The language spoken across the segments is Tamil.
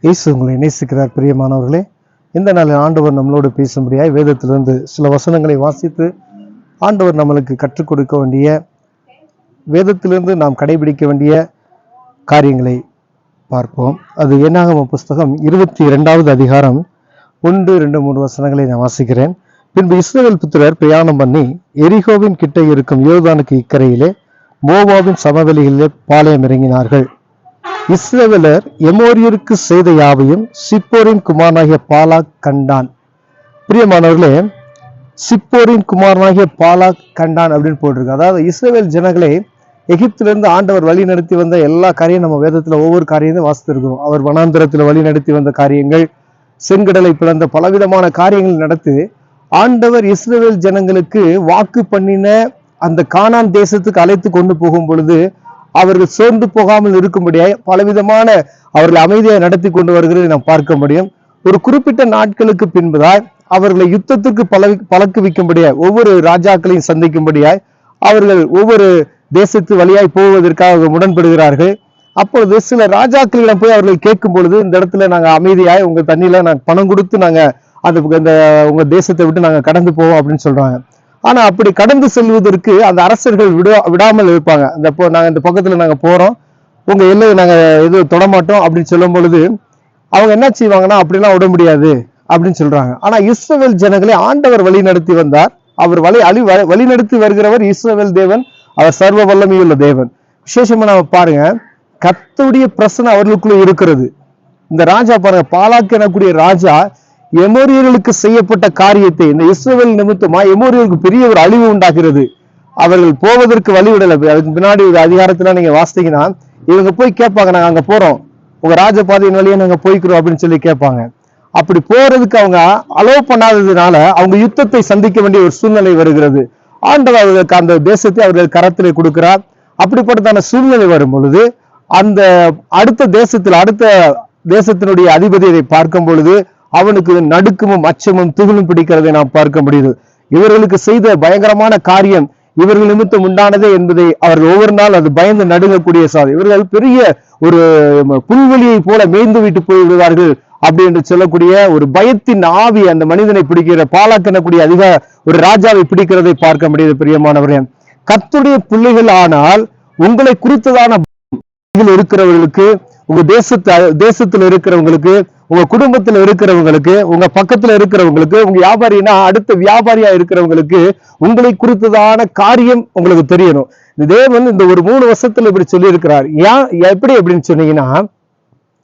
இயேசு உங்களை நேசிக்கிறார். பிரியமானவர்களே, இந்த நாளில் ஆண்டவர் நம்மளோடு பேசும்படியாய் வேதத்திலிருந்து சில வசனங்களை வாசித்து ஆண்டவர் நம்மளுக்கு கற்றுக் கொடுக்க வேண்டிய, வேதத்திலிருந்து நாம் கடைபிடிக்க வேண்டிய காரியங்களை பார்ப்போம். அது என்னாகம புஸ்தகம் 22வது அதிகாரம் 1, 2, 3 வசனங்களை நான் வாசிக்கிறேன். பின்பு இஸ்ரவேல் புத்திரர் பிரயாணம் பண்ணி எரிகோவின் கிட்ட இருக்கும் யோர்தானுக்கு இக்கரையிலே மோவாபின் சமவெளிகளிலே பாளையம் இறங்கினார்கள். இஸ்ரவேலர் எமோரியருக்கு செய்த யாவையும் சிப்போரின் குமாரனாகிய பாலாக் கண்டான். பிரியமானவர்களே, சிப்போரின் குமாரனாகிய பாலாக் கண்டான் அப்படின்னு போட்டிருக்கு. அதாவது இஸ்ரவேல் ஜனங்களை எகிப்திலிருந்து ஆண்டவர் வழி நடத்தி வந்த எல்லா காரியம் நம்ம வேதத்துல ஒவ்வொரு காரியத்தையும் வாசித்திருக்கிறோம். அவர் வனாந்திரத்துல வழி நடத்தி வந்த காரியங்கள், செங்கடலை பிளந்த பலவிதமான காரியங்கள் நடத்தி ஆண்டவர் இஸ்ரவேல் ஜனங்களுக்கு வாக்கு பண்ணின அந்த கானான் தேசத்துக்கு அழைத்து கொண்டு போகும் பொழுது அவர்கள் சோர்ந்து போகாமல் இருக்கும்படியாய் பலவிதமான அவர்களை அமைதியாக நடத்தி கொண்டு வருகிறதை நாம் பார்க்க முடியும். ஒரு குறிப்பிட்ட நாட்களுக்கு பின்புதாய் அவர்களை யுத்தத்துக்கு பழக்குவிக்கும்படியாய் ஒவ்வொரு ராஜாக்களையும் சந்திக்கும்படியாய் அவர்கள் ஒவ்வொரு தேசத்து வழியாய் போவதற்காக முரண்படுகிறார்கள். அப்பொழுது சில ராஜாக்களிடம் போய் அவர்கள் கேட்கும் பொழுது, இந்த இடத்துல நாங்க அமைதியாய் உங்க தண்ணியில நாங்க பணம் கொடுத்து நாங்க அந்த உங்க தேசத்தை விட்டு நாங்க கடந்து போவோம் அப்படின்னு சொல்றாங்க. ஆனா அப்படி கடந்து செல்வதற்கு அந்த அரசர்கள் விடாமல் இருப்பாங்க. நாங்க இந்த பக்கத்துல நாங்க போறோம், உங்க எல்லையை நாங்க எதுவும் தொடமாட்டோம் அப்படின்னு சொல்லும் பொழுது அவங்க என்ன செய்வாங்கன்னா, அப்படிலாம் விட முடியாது அப்படின்னு சொல்றாங்க. ஆனா இஸ்ரவேல் ஜனங்களை ஆண்டவர் வழி நடத்தி வந்தார். அவர் வழி நடத்தி வருகிறவர் இஸ்ரவேல் தேவன். அவர் சர்வ வல்லமையுள்ள தேவன். விசேஷமா நாம பாருங்க, கர்த்தருடைய பிரசன்னம் அவர்களுக்குள்ள இருக்கிறது. இந்த ராஜா பாருங்க, பாலாக் எனக்கூடிய ராஜா எமோரியர்களுக்கு செய்யப்பட்ட காரியத்தை இந்த இஸ்ரவேல் நிமித்தமா எமோரியர்களுக்கு பெரிய ஒரு அழிவு உண்டாகிறது. அவர்கள் போவதற்கு வழிவிடலை. அதுக்கு பின்னாடி ஒரு அதிகாரத்துல நீங்க வாசித்தீங்கன்னா, இவங்க போய் கேட்பாங்க, நாங்க அங்க போறோம், உங்க ராஜபாதையின் வழியா நாங்க போய்க்கிறோம் அப்படின்னு சொல்லி கேட்பாங்க. அப்படி போறதுக்கு அவங்க அலோவ் பண்ணாததுனால அவங்க யுத்தத்தை சந்திக்க வேண்டிய ஒரு சூழ்நிலை வருகிறது. ஆண்டவர் அவர்களுக்கு அந்த தேசத்தை அவர்கள் கரத்திலே கொடுக்கிறார். அப்படிப்பட்டதான சூழ்நிலை வரும் பொழுது அந்த அடுத்த தேசத்தினுடைய அதிபதியை பார்க்கும் பொழுது அவனுக்கு நடுக்கமும் அச்சமும் துகிலும் பிடிக்கிறதை நாம் பார்க்க முடியுது. இவர்களுக்கு செய்த பயங்கரமான காரியம் இவர்கள் நிமித்தம் உண்டானதே என்பதை அவர்கள் ஒவ்வொரு நாள் அது பயந்து நடுங்கக்கூடிய சாதி. இவர்கள் பெரிய ஒரு புல்வெளியை போல மேய்ந்து விட்டு போய்விடுவார்கள் அப்படி என்று சொல்லக்கூடிய ஒரு பயத்தின் ஆவி அந்த மனிதனை பிடிக்கிற, பாலாக்கக்கூடிய ஒரு ராஜாவை பிடிக்கிறதை பார்க்க முடியுது. பிரியமானவரே, கர்த்தருடைய பிள்ளைகள் ஆனால் உங்களை குறித்ததான இருக்கிறவர்களுக்கு, உங்க தேசத்துல இருக்கிறவங்களுக்கு, உங்க குடும்பத்துல இருக்கிறவங்களுக்கு, உங்க பக்கத்துல இருக்கிறவங்களுக்கு, உங்க வியாபாரினா அடுத்த வியாபாரியா இருக்கிறவங்களுக்கு உங்களை குறித்ததான காரியம் உங்களுக்கு தெரியணும். இந்த தேவன் இந்த ஒரு 3 வருஷத்துல இப்படி சொல்லி இருக்கிறார். எப்படி அப்படின்னு சொன்னீங்கன்னா,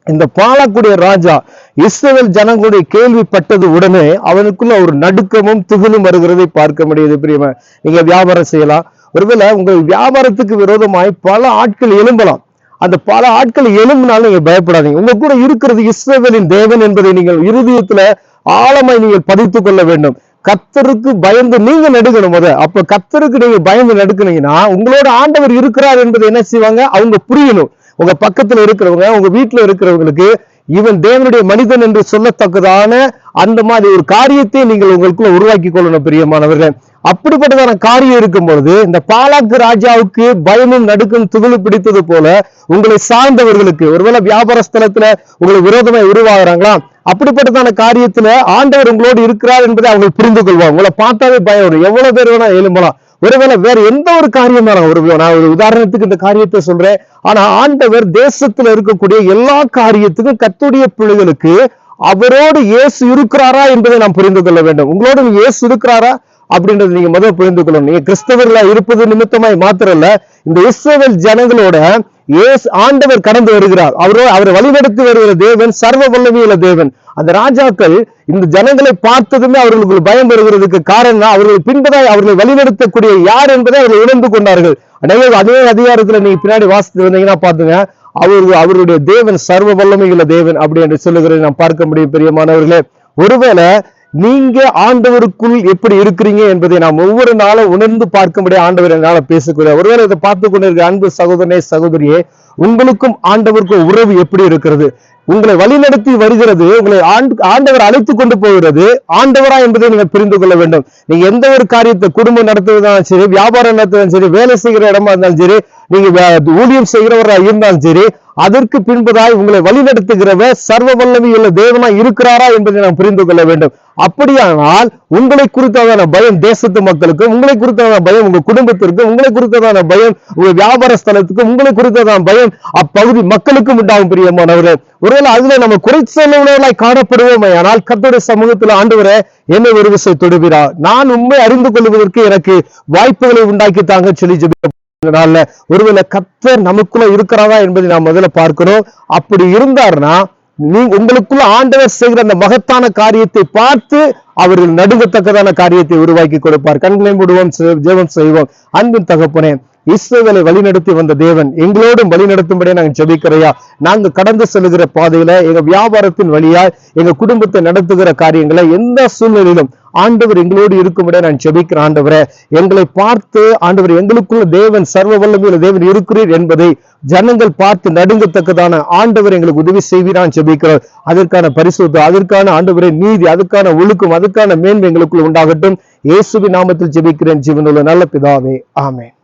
இந்த பாலாக்குடைய ராஜா இஸ்ரவேல் ஜனங்களுடைய கேள்விப்பட்டது உடனே அவனுக்குள்ள ஒரு நடுக்கமும் துகிலும் வருகிறதை பார்க்க முடியுது. பிரியமா, நீங்க வியாபாரம் செய்யலாம். ஒருவேளை உங்கள் வியாபாரத்துக்கு விரோதமாய் பல ஆட்கள் எழும்பலாம். அந்த பல ஆட்கள் எழும்பினாலும் நீங்க பயப்படாதீங்க. உங்க கூட இருக்கிறது இஸ்ரவேலின் தேவன் என்பதை நீங்கள் இருதயத்துல ஆழமாய் நீங்கள் பதித்துக் கொள்ள வேண்டும். கர்த்தருக்கு பயந்து நீங்க நடுக்கணும். அப்ப கர்த்தருக்கு நீங்க பயந்து நடுக்கினீங்கன்னா உங்களோட ஆண்டவர் இருக்கிறார் என்பதை என்ன செய்வாங்க, அவங்க புரியணும். உங்க பக்கத்துல இருக்கிறவங்க, உங்க வீட்டுல இருக்கிறவங்களுக்கு இவன் தேவனுடைய மனிதன் என்று சொல்லத்தக்கதான அந்த மாதிரி ஒரு காரியத்தை நீங்கள் உங்களுக்குள்ள உருவாக்கி கொள்ளணும். பிரியமானவர்கள், அப்படிப்பட்டதான காரியம் இருக்கும் பொழுது இந்த பாலாக்கு ராஜாவுக்கு பயமும் நடுக்கும் துகிலு பிடித்தது போல உங்களை சார்ந்தவர்களுக்கு, ஒருவேளை வியாபார ஸ்தலத்துல உங்களை விரோதமாய் உருவாகிறாங்களா, அப்படிப்பட்டதான காரியத்துல ஆண்டவர் உங்களோடு இருக்கிறார் என்பதை அவங்க புரிந்து கொள்வாங்க. உங்களை பார்த்தாவே பயம் வரும். எவ்வளவு பேர் வேணா எழும்பலாம். ஒருவேளை வேற எந்த ஒரு காரியம் நான் ஒரு உதாரணத்துக்கு இந்த காரியத்தை சொல்றேன். ஆனா ஆண்டவர் தேசத்துல இருக்கக்கூடிய எல்லா காரியத்துக்கும் கர்த்தருடைய பிள்ளைகளுக்கு அவரோடு இயேசு இருக்கிறாரா என்பதை நாம் புரிந்து கொள்ள வேண்டும். உங்களோட இயேசு இருக்கிறாரா அப்படின்றது நீங்க முதல் புரிந்து கொள்ளணும். நீங்க கிறிஸ்தவர்களா இருப்பது நிமித்தமாய் மாத்திரல்ல, இந்த இஸ்ரவேல் ஜனங்களோட ஆண்டவர் கடந்து வருகிறார். அவரை வழிநடத்தி வருகிற தேவன் சர்வ வல்லமையுள்ள தேவன். அந்த ராஜாக்கள் இந்த ஜனங்களை பார்த்ததுமே அவர்களுக்கு பயம் வருகிறதுக்கு காரணம், அவர்கள் பின்பதாய் அவர்களை வழிநடத்தக்கூடிய யார் என்பதை அவர்கள் உணர்ந்து கொண்டார்கள். அதே அதிகாரத்துல நீங்க பின்னாடி வாசித்து வந்தீங்கன்னா பாத்துங்க, அவருடைய தேவன் சர்வ வல்லமையுள்ள தேவன் அப்படி என்று சொல்லுகிறதை நாம் பார்க்க முடியும். பிரியமானவர்களே, ஒருவேளை நீங்க ஆண்டவருக்குள் எப்படி இருக்கிறீங்க என்பதை நாம் ஒவ்வொரு நாளும் உணர்ந்து பார்க்கும்படி ஆண்டவர் என்னால பேசக்கூடிய, ஒருவேளை இதை பார்த்து கொண்டிருக்க அன்பு சகோதரனே சகோதரியே, உங்களுக்கும் ஆண்டவருக்கும் உறவு எப்படி இருக்கிறது? உங்களை வழிநடத்தி வருகிறது, உங்களை ஆண்டவர் அழைத்து கொண்டு போகிறது ஆண்டவரா என்பதை நீங்க புரிந்து கொள்ள வேண்டும். நீங்க எந்த ஒரு காரியத்தை, குடும்பம் நடத்துவதாலும் சரி, வியாபாரம் நடத்துவதாலும் சரி, வேலை செய்கிற இடமா இருந்தாலும் சரி, நீங்க ஊழியம் செய்கிறவராக இருந்தாலும் சரி, அதற்கு பின்பதாய் உங்களை வழிநடத்துகிறவர் சர்வ வல்லமையுள்ள தேவனா இருக்கிறாரா என்பதை நாம் புரிந்து கொள்ள வேண்டும். அப்படியானால் உங்களை குறித்ததான பயம் தேசத்து மக்களுக்கும், உங்களை குறித்ததான பயம் உங்க குடும்பத்திற்கும், உங்களை குறித்ததான பயம் உங்க வியாபார ஸ்தலத்துக்கும், உங்களை குறித்ததான பயம் அப்பகுதி மக்களுக்கும் உண்டாகும். பிரியமானவர்களே, ஒருவேளை அதுல நம்ம குறை சொல்லுவர்களாய் காணப்படுவோமே, ஆனால் கர்த்தருடைய சமூகத்தில் ஆண்டவரே என்னை ஒரு விஷயம் தொடுகிறார், நான் உண்மை அறிந்து கொள்வதற்கு எனக்கு வாய்ப்புகளை உண்டாக்கி தாங்க சொல்லி ஜெபிக்க. ஒருவேளை கர்த்தர் நமக்குள்ள இருக்கிறாரா என்பதை நாம் முதல்ல பார்க்கணும். அப்படி இருந்தார்னா உங்களுக்குள்ள ஆண்டவர் செய்கிற அந்த மகத்தான காரியத்தை பார்த்து அவர்கள் நடுங்கத்தக்கதான காரியத்தை உருவாக்கி கொடுப்பார். கண்களை மூடுவோம், ஜெபம் செய்வோம். அன்பின் தகப்பனே, இஸ்ரவேலை வழிநடத்தி வந்த தேவன் எங்களோடும் வழிநடத்தும்படியே நாங்கள் ஜெபிக்கிறையா. நாங்க கடந்து செல்லுகிற பாதையில எங்க வியாபாரத்தின் வழியா எங்க குடும்பத்தை நடத்துகிற காரியங்களை எந்த சூழ்நிலையிலும் ஆண்டவர் எங்களோடு இருக்கும்படியே நான் ஜெபிக்கிறேன். ஆண்டவரே, எங்களை பார்த்து ஆண்டவர் எங்களுக்குள்ள தேவன் சர்வ வல்லமையுள்ள தேவன் இருக்கிறீர் என்பதை ஜனங்கள் பார்த்து நடுங்கத்தக்கதான ஆண்டவர் எங்களுக்கு உதவி செய்வீரான் ஜெபிக்கிறோம். அதற்கான பரிசுத்தம், அதற்கான ஆண்டவரே நீதி, அதுக்கான ஒழுக்கம், அதுக்கான மேன்மை எங்களுக்குள்ள உண்டாகட்டும். இயேசுவின் நாமத்தில் ஜெபிக்கிறேன் ஜீவனுள்ள நல்ல பிதாவே, ஆமென்.